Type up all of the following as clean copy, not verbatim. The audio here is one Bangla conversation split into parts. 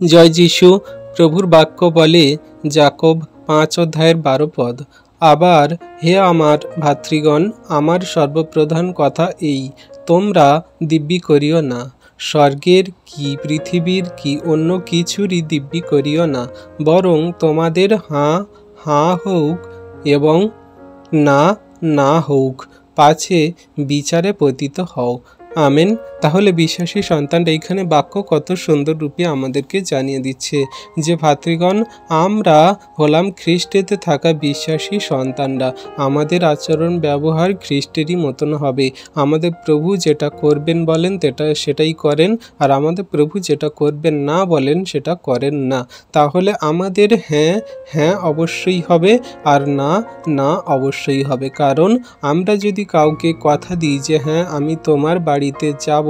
জয় যিশু। প্রভুর বাক্য বলে যাকব 5 অধ্যায়ের 12 পদ, আবার হে আমার ভাতৃগণ, আমার সর্বপ্রধান কথা এই, তোমরা দিব্যি করিও না, স্বর্গের কি পৃথিবীর কি অন্য কিছুরই দিব্যি করিও না, বরং তোমাদের হাঁ হাঁ হোক এবং না না হোক, পাছে বিচারে পতিত হও। আমেন। তাহলে বিশ্বাসী সন্তানরা এইখানে বাক্য কত সুন্দর রূপে আমাদেরকে জানিয়ে দিচ্ছে যে ভাতৃগণ, আমরা হলাম খ্রিস্টেতে থাকা বিশ্বাসী সন্তানরা। আমাদের আচরণ ব্যবহার খ্রিস্টেরই মতন হবে। আমাদের প্রভু যেটা করবেন বলেন সেটাই করেন, আর আমাদের প্রভু যেটা করবেন না বলেন সেটা করেন না। তাহলে আমাদের হ্যাঁ হ্যাঁ অবশ্যই হবে, আর না না অবশ্যই হবে। কারণ আমরা যদি কাউকে কথা দিই যে হ্যাঁ আমি তোমার বাড়িতে যাব,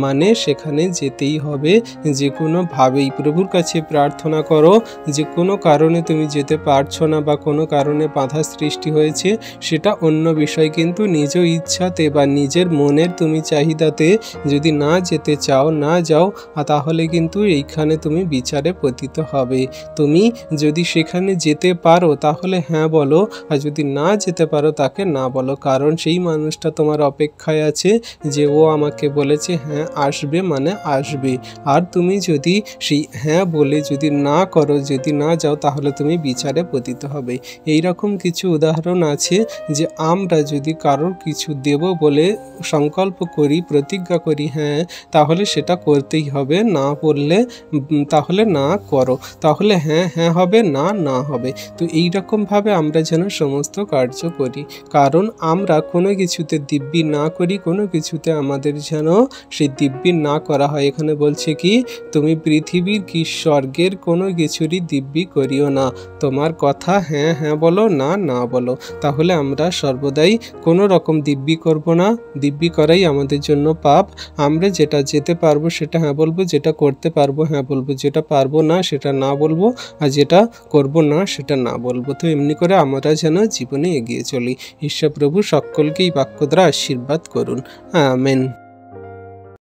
মানে সেখানে যেতেই হবে যে কোনোভাবেই। প্রভুর কাছে প্রার্থনা করো যে কোনো কারণে তুমি যেতে পারছো না বা কোনো কারণে বাধা সৃষ্টি হয়েছে, সেটা অন্য বিষয়, কিন্তু নিজ ইচ্ছাতে বা নিজের মনের তুমি চাহিদাতে যদি না যেতে চাও, না যাও, তাহলে কিন্তু এইখানে তুমি বিচারে পতিত হবে। তুমি যদি সেখানে যেতে পারো তাহলে হ্যাঁ বলো, আর যদি না যেতে পারো তাকে না বলো। কারণ সেই মানুষটা তোমার অপেক্ষায় আছে যে ও আমাকে বলেছে হ্যাঁ আসবে মানে আসবে। আর তুমি যদি সেই হ্যাঁ বলে যদি না করো, যদি না যাও, তাহলে তুমি বিচারে পতিত হবে। এই রকম কিছু উদাহরণ আছে যে আমরা যদি কারোর কিছু দেব বলে সংকল্প করি, প্রতিজ্ঞা করি হ্যাঁ, তাহলে সেটা করতেই হবে। না বললে তাহলে না করো, তাহলে হ্যাঁ হ্যাঁ হবে, না না হবে। তো এই রকমভাবে আমরা যেন সমস্ত কার্য করি, কারণ আমরা কোনো কিছুতে দিব্যি না করি, কোনো কিছুতে আমাদের যেন সেই দিব্যি না করা হয়। এখানে বলছে কি, তুমি পৃথিবীর কি স্বর্গের কোনো কিছুরই দিব্যি করিও না, তোমার কথা হ্যাঁ হ্যাঁ বলো, না না বলো। তাহলে আমরা সর্বদাই কোনো রকম দিব্যি করব না। দিব্যি করাই আমাদের জন্য পাপ। আমরা যেটা যেতে পারবো সেটা হ্যাঁ বলবো, যেটা করতে পারবো হ্যাঁ বলবো, যেটা পারবো না সেটা না বলবো, আর যেটা করব না সেটা না বলবো। তো এমনি করে আমরা যেন জীবনে এগিয়ে চলি। ঈশ্বর প্রভু সকলকে এই বাক্য দ্বারা আশীর্বাদ করুন। আমেন।